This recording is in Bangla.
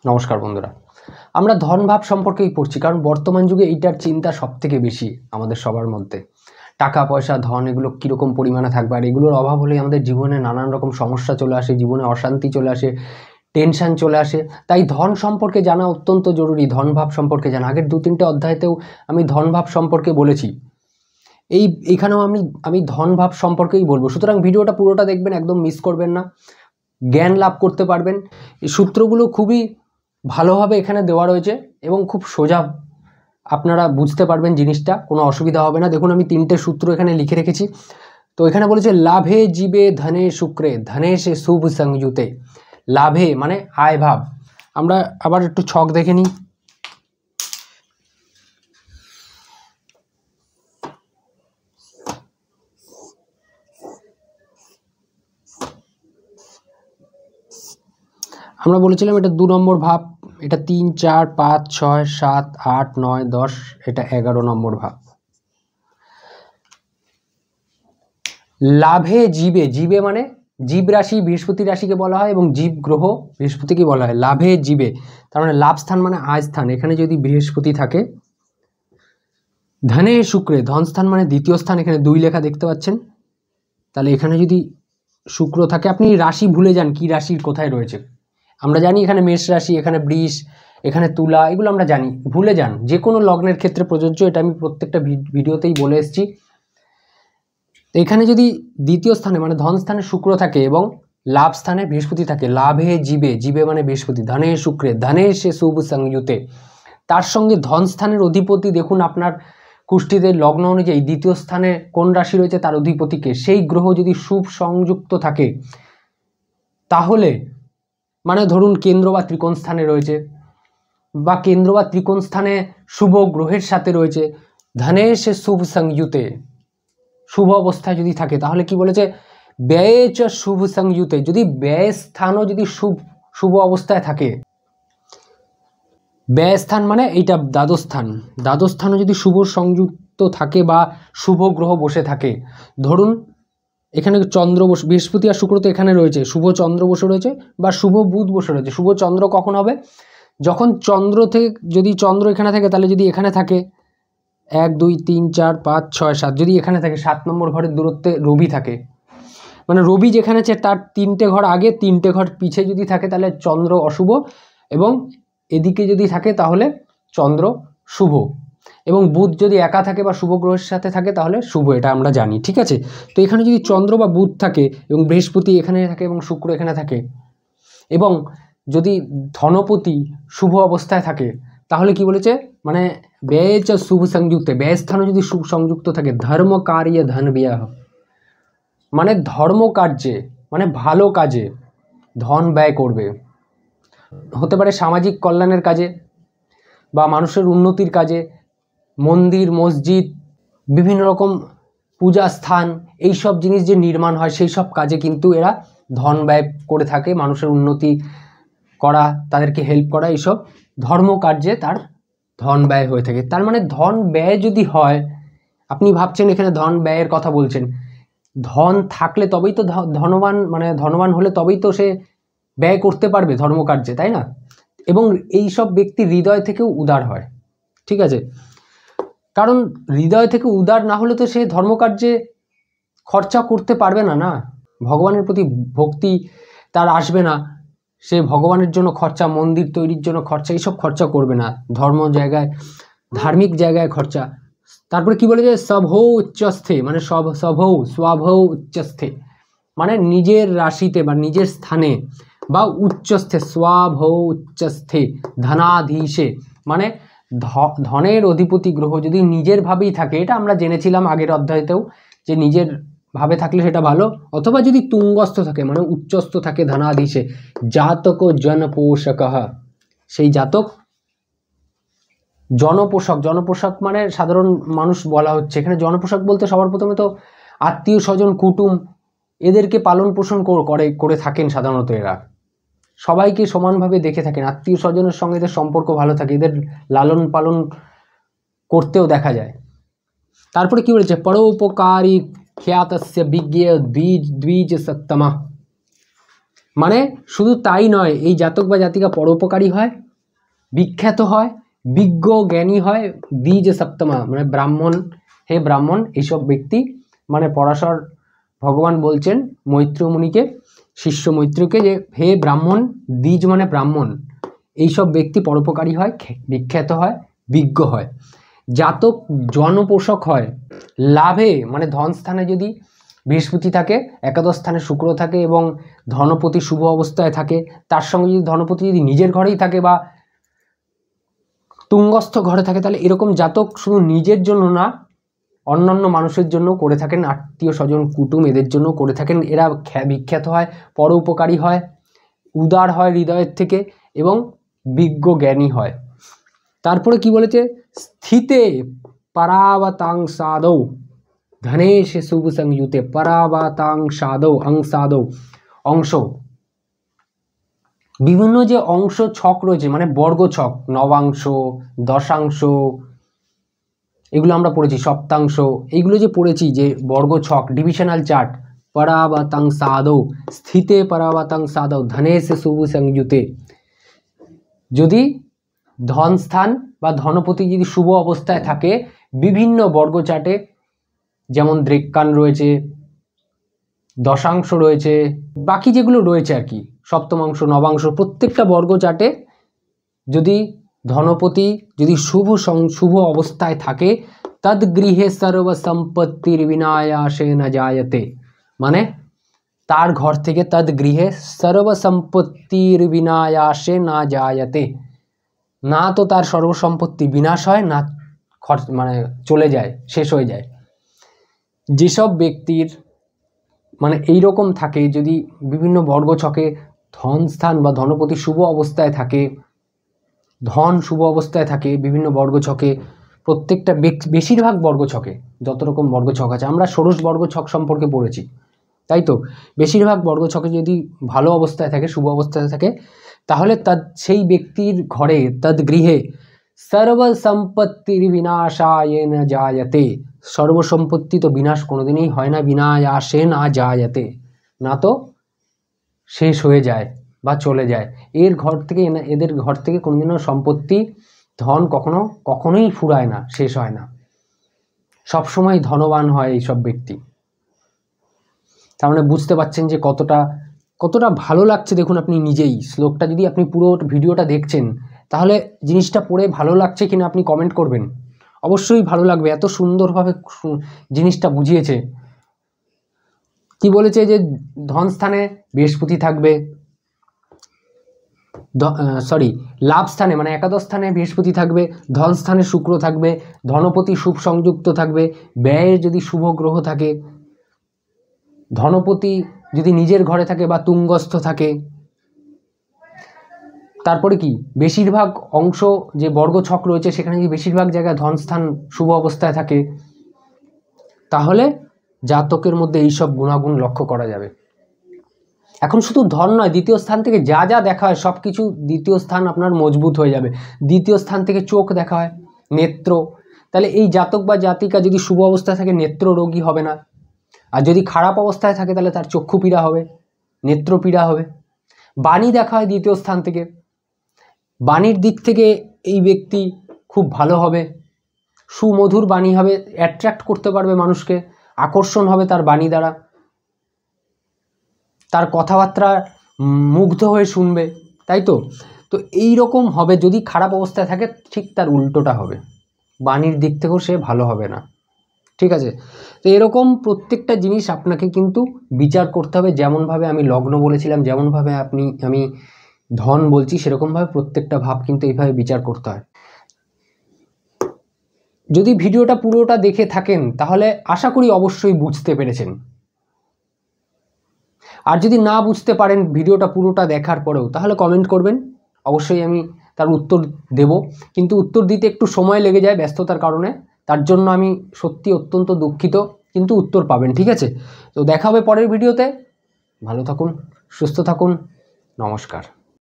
নমস্কার বন্ধুরা, আমরা ধন ভাব সম্পর্কেই পড়ছি, কারণ বর্তমান যুগে এইটার চিন্তা সব থেকে বেশি আমাদের সবার মধ্যে। টাকা পয়সা ধন এগুলো কীরকম পরিমাণে থাকবে, আর এগুলোর অভাব হলে আমাদের জীবনে নানান রকম সমস্যা চলে আসে, জীবনে অশান্তি চলে আসে, টেনশন চলে আসে। তাই ধন সম্পর্কে জানা অত্যন্ত জরুরি, ধন ভাব সম্পর্কে জানা। আগের 2-3টে অধ্যায়তেও আমি ধন ভাব সম্পর্কে বলেছি, এইখানেও আমি ধন ভাব সম্পর্কেই বলবো। সুতরাং ভিডিওটা পুরোটা দেখবেন, একদম মিস করবেন না, জ্ঞান লাভ করতে পারবেন। এই সূত্রগুলো খুবই ভালোভাবে এখানে দেওয়া রয়েছে এবং খুব সোজা আপনারা বুঝতে পারবেন জিনিসটা, কোনো অসুবিধা হবে না। দেখুন, আমি 3টে সূত্র এখানে লিখে রেখেছি। তো এখানে বলেছে লাভে জীবে ধনে শুক্রে ধনে সে শুভ সংযুতে। লাভে মানে আয় ভাব। আমরা আবার একটু ছক দেখে নিই। আমরা বলেছিলাম এটা 2 নম্বর ভাব, এটা 3, 4, 5, 6, 7, 8, 9, 10, এটা 11 নম্বর ভাব। লাভে জীবে, জীবে মানে জীব রাশি বৃহস্পতি রাশিকে বলা হয় এবং জীব গ্রহ বৃহস্পতিকে বলা হয়। লাভে জীবে তার মানে লাভ স্থান মানে আয় স্থান, এখানে যদি বৃহস্পতি থাকে। ধনে শুক্রে ধন স্থান মানে দ্বিতীয় স্থান, এখানে 2 লেখা দেখতে পাচ্ছেন। তাহলে এখানে যদি শুক্র থাকে, আপনি রাশি ভুলে যান কি রাশির কোথায় রয়েছে। আমরা জানি এখানে মেষ রাশি, এখানে বৃষ, এখানে তুলা, এগুলো আমরা জানি, ভুলে যান। যে কোনো লগ্নের ক্ষেত্রে প্রযোজ্য, এটা আমি প্রত্যেকটা ভিডিওতেই বলে এসেছি। এখানে যদি দ্বিতীয় স্থানে মানে ধন স্থানে শুক্র থাকে এবং লাভ স্থানে বৃহস্পতি থাকে, লাভে জীবে, জীবে মানে বৃহস্পতি, ধনে শুক্রে ধনে সে শুভ সংযুতে, তার সঙ্গে ধন স্থানের অধিপতি দেখুন আপনার কুষ্ঠিতে লগ্ন অনুযায়ী দ্বিতীয় স্থানে কোন রাশি রয়েছে তার অধিপতিকে, সেই গ্রহ যদি শুভ সংযুক্ত থাকে, তাহলে মানে ধরুন কেন্দ্র বা ত্রিকোণ স্থানে রয়েছে, বা কেন্দ্র বা ত্রিকোণ স্থানে শুভ গ্রহের সাথে রয়েছে, ধনে সে শুভ সংযুতে, শুভ অবস্থায় যদি থাকে, তাহলে কি বলেছে ব্যয়ে চ শুভ সংযুতে, যদি ব্যয় স্থানও যদি শুভ অবস্থায় থাকে, ব্যয় স্থান মানে এইটা দ্বাদশ স্থান, দ্বাদশ স্থানও যদি শুভ সংযুক্ত থাকে বা শুভ গ্রহ বসে থাকে, ধরুন এখানে চন্দ্র বসে, বৃহস্পতি আর শুক্র তো এখানে রয়েছে, শুভ চন্দ্র বসে রয়েছে বা শুভ বুধ বসে রয়েছে। শুভ চন্দ্র কখন হবে, যখন চন্দ্র থেকে, যদি চন্দ্র এখানে থাকে, তাহলে যদি এখানে থাকে 1, 2, 3, 4, 5, 6, 7, যদি এখানে থাকে 7 নম্বর ঘরের দূরত্বে রবি থাকে, মানে রবি যেখানে আছে তার 3টে ঘর আগে 3টে ঘর পিছে যদি থাকে, তাহলে চন্দ্র অশুভ, এবং এদিকে যদি থাকে তাহলে চন্দ্র শুভ, এবং বুধ যদি একা থাকে বা শুভ গ্রহের সাথে থাকে তাহলে শুভ, এটা আমরা জানি, ঠিক আছে। তো এখানে যদি চন্দ্র বা বুধ থাকে এবং বৃহস্পতি এখানে থাকে এবং শুক্র এখানে থাকে, এবং যদি ধনপতি শুভ অবস্থায় থাকে, তাহলে কি বলেছে মানে ব্যয় চ শুভ সংযুক্তে, ব্যয় স্থানও যদি শুভ সংযুক্ত থাকে, ধর্ম কার্য ধন ব্যয়, মানে ধর্মকার্যে মানে ভালো কাজে ধন ব্যয় করবে। হতে পারে সামাজিক কল্যাণের কাজে বা মানুষের উন্নতির কাজে, মন্দির মসজিদ বিভিন্ন রকম পূজা স্থান, এই সব জিনিস যে নির্মাণ হয় সেই সব কাজে কিন্তু এরা ধন ব্যয় করে থাকে, মানুষের উন্নতি করা, তাদেরকে হেল্প করা, এইসব ধর্মকার্যে তার ধন ব্যয় হয়ে থাকে। তার মানে ধন ব্যয় যদি হয়, আপনি ভাবছেন এখানে ধন ব্যয়ের কথা বলছেন, ধন থাকলে তবেই তো ধনবান, মানে ধনবান হলে তবেই তো সে ব্যয় করতে পারবে ধর্মকার্যে, তাই না? এবং এই সব ব্যক্তি হৃদয় থেকেও উদার হয়, ঠিক আছে, কারণ হৃদয় থেকে উদার না হলে তো সে ধর্মকার্যে খরচা করতে পারবে না, না, ভগবানের প্রতি ভক্তি তার আসবে না, সে ভগবানের জন্য খরচা, মন্দির তৈরির জন্য খরচা, এইসব খরচা করবে না, ধর্ম জায়গায় ধার্মিক জায়গায় খরচা। তারপরে কি বলে যে সভৌ উচ্চস্থে, মানে সভৌ স্বভৌ উচ্চস্থে, মানে নিজের রাশিতে বা নিজের স্থানে, বা উচ্চস্থে স্বভৌ উচ্চস্থে ধনাধীশে, মানে ধনের অধিপতি গ্রহ যদি নিজের ভাবেই থাকে, এটা আমরা জেনেছিলাম আগের অধ্যায়তেও, যে নিজের ভাবে থাকলে সেটা ভালো, অথবা যদি তুঙ্গস্থ থাকে মানে উচ্চস্থ থাকে ধনাধীশে, জাতক জনপোষক, সেই জাতক জনপোষক, জনপোষক মানে সাধারণ মানুষ বলা হচ্ছে এখানে। জনপোষক বলতে সবার প্রথমে তো আত্মীয় স্বজন কুটুম, এদেরকে পালন পোষণ করে থাকেন সাধারণত, এরা সবাইকে সমানভাবে দেখে থাকেন, আত্মীয় স্বজনের সঙ্গে এদের সম্পর্ক ভালো থাকে, এদের লালন পালন করতেও দেখা যায়। তারপরে কি বলেছে পরোপকারী খ্যাতস্য বিজ্ঞ দ্বিজ সত্তমা, মানে শুধু তাই নয়, এই জাতক বা জাতিকা পরোপকারী হয়, বিখ্যাত হয়, বিজ্ঞ জ্ঞানী হয়, দ্বিজ সপ্তমা মানে ব্রাহ্মণ, হে ব্রাহ্মণ, এইসব ব্যক্তি মানে পরাশর ভগবান বলছেন মৈত্র মুনিকে, শিষ্য মৈত্রকে, যে হে ব্রাহ্মণ, দ্বিজ মানে ব্রাহ্মণ, এইসব ব্যক্তি পরোপকারী হয়, বিখ্যাত হয়, বিজ্ঞ হয়। জাতক জনপোষক হয়, লাভে মানে ধন স্থানে যদি বৃহস্পতি থাকে, একাদশ স্থানে শুক্র থাকে এবং ধনপতি শুভ অবস্থায় থাকে, তার সঙ্গে যদি ধনপতি যদি নিজের ঘরেই থাকে বা তুঙ্গস্থ ঘরে থাকে, তাহলে এরকম জাতক শুধু নিজের জন্য না, অন্যান্য মানুষের জন্য করে থাকেন, আত্মীয় স্বজন কুটুম এদের জন্য করে থাকেন। এরা বিখ্যাত হয়, পরোপকারী হয়, উদার হয় হৃদয়ের থেকে এবং বিজ্ঞ জ্ঞানী হয়। তারপরে কি বলেছে, স্থিতে পরাবতাং সাদৌ ধনেশ শুভ সংযুতে, পরাবতাং সাদৌ অংসাদৌ, অংশ, বিভিন্ন যে অংশ ছক রয়েছে মানে বর্গ ছক, নবাংশ, দশাংশ, এগুলো আমরা পড়েছি, সপ্তাংশ, এইগুলো যে পড়েছি যে বর্গ ছক, ডিভিশনাল চার্ট, পরাবতাং সাদৌ, স্থিতে পরাবতাং সাদৌ ধনেশ শুভ সংযুতে, যদি ধন স্থান বা ধনপতি যদি শুভ অবস্থায় থাকে বিভিন্ন বর্গ চার্টে, যেমন দ্রেক্কান রয়েছে, দশাংশ রয়েছে, বাকি যেগুলো রয়েছে আর কি, সপ্তমাংশ, নবাংশ, প্রত্যেকটা বর্গ চার্টে যদি ধনপতি যদি শুভ অবস্থায় থাকে, তদ গৃহে সর্ব সম্পত্তির বিনায়াসে না জায়তে, মানে তার ঘর থেকে তদ গৃহে সর্ব সম্পত্তির বিনায়াসে না জায়তে, না তো তার সর্বসম্পত্তি বিনাশ হয়, না মানে চলে যায়, শেষ হয়ে যায়। যেসব ব্যক্তির মানে এইরকম থাকে, যদি বিভিন্ন বর্গ ছকে ধন স্থান বা ধনপতি শুভ অবস্থায় থাকে, ধন শুভ অবস্থায় থাকে বিভিন্ন বর্গ ছকে, প্রত্যেকটা বেশিরভাগ বর্গ ছকে, যত রকম বর্গ ছক আছে, আমরা ষোড়শ বর্গ ছক সম্পর্কে পড়েছি, তাই তো, বেশিরভাগ বর্গ ছকে যদি ভালো অবস্থায় থাকে, শুভ অবস্থায় থাকে, তাহলে সেই ব্যক্তির ঘরে তদ গৃহে সর্ব সম্পত্তির বিনাশায় না জায়তে, সর্বসম্পত্তি তো বিনাশ কোনোদিনই হয় না, বিনায়াসে না জায়তে, না তো শেষ হয়ে যায় বা চলে যায়, এর ঘর থেকে এদের ঘর থেকে কোনোদিনও সম্পত্তি ধন কখনোই ফুরায় না, শেষ হয় না, সবসময় ধনবান হয় এইসব ব্যক্তি। তার মানে বুঝতে পারছেন যে কতটা ভালো লাগছে। দেখুন আপনি নিজেই শ্লোকটা, যদি আপনি পুরো ভিডিওটা দেখছেন তাহলে জিনিসটা পড়ে ভালো লাগছে কিনা আপনি কমেন্ট করবেন, অবশ্যই ভালো লাগবে, এত সুন্দরভাবে জিনিসটা বুঝিয়েছে। কি বলেছে যে ধন স্থানে বৃহস্পতি থাকবে, লাভ স্থানে মানে একাদশ স্থানে বৃহস্পতি থাকবে, ধন স্থানে শুক্র থাকবে, ধনপতি শুভ সংযুক্ত থাকবে, ব্যয়ের যদি শুভ গ্রহ থাকে, ধনপতি যদি নিজের ঘরে থাকে বা তুঙ্গস্থ থাকে, তারপরে কি বেশিরভাগ অংশ যে বর্গ ছক রয়েছে সেখানে যদি বেশিরভাগ জায়গায় ধনস্থান শুভ অবস্থায় থাকে, তাহলে জাতকের মধ্যে এইসব গুণাগুণ লক্ষ্য করা যাবে। এখন শুধু ধন নয়, দ্বিতীয় স্থান থেকে যা যা দেখা হয় সব কিছু, দ্বিতীয় স্থান আপনার মজবুত হয়ে যাবে। দ্বিতীয় স্থান থেকে চোখ দেখা হয়, নেত্র, তাহলে এই জাতক বা জাতিকা যদি শুভ অবস্থায় থাকে নেত্র রোগী হবে না, আর যদি খারাপ অবস্থায় থাকে তাহলে তার চক্ষু পীড়া হবে, নেত্র পীড়া হবে। বাণী দেখা হয় দ্বিতীয় স্থান থেকে, বাণীর দিক থেকে এই ব্যক্তি খুব ভালো হবে, সুমধুর বাণী হবে, অ্যাট্রাক্ট করতে পারবে মানুষকে, আকর্ষণ হবে তার বাণী দ্বারা, তার কথাবার্তা মুগ্ধ হয়ে শুনবে, তাই তো। তো এই রকম হবে। যদি খারাপ অবস্থায় থাকে ঠিক তার উল্টোটা হবে, বাণীর দিক থেকেও সে ভালো হবে না, ঠিক আছে। তো এরকম প্রত্যেকটা জিনিস আপনাকে কিন্তু বিচার করতে হবে, যেমনভাবে আমি লগ্ন বলেছিলাম, যেমনভাবে আমি ধন বলছি, সেরকমভাবে প্রত্যেকটা ভাব কিন্তু এইভাবে বিচার করতে হয়। যদি ভিডিওটা পুরোটা দেখে থাকেন তাহলে আশা করি অবশ্যই বুঝতে পেরেছেন, আর যদি না বুঝতে পারেন ভিডিওটা পুরোটা দেখার পরেও, তাহলে কমেন্ট করবেন, অবশ্যই আমি তার উত্তর দেব, কিন্তু উত্তর দিতে একটু সময় লেগে যায় ব্যস্ততার কারণে, তার জন্য আমি সত্যি অত্যন্ত দুঃখিত, কিন্তু উত্তর পাবেন, ঠিক আছে। তো দেখা হবে পরের ভিডিওতে, ভালো থাকুন, সুস্থ থাকুন, নমস্কার।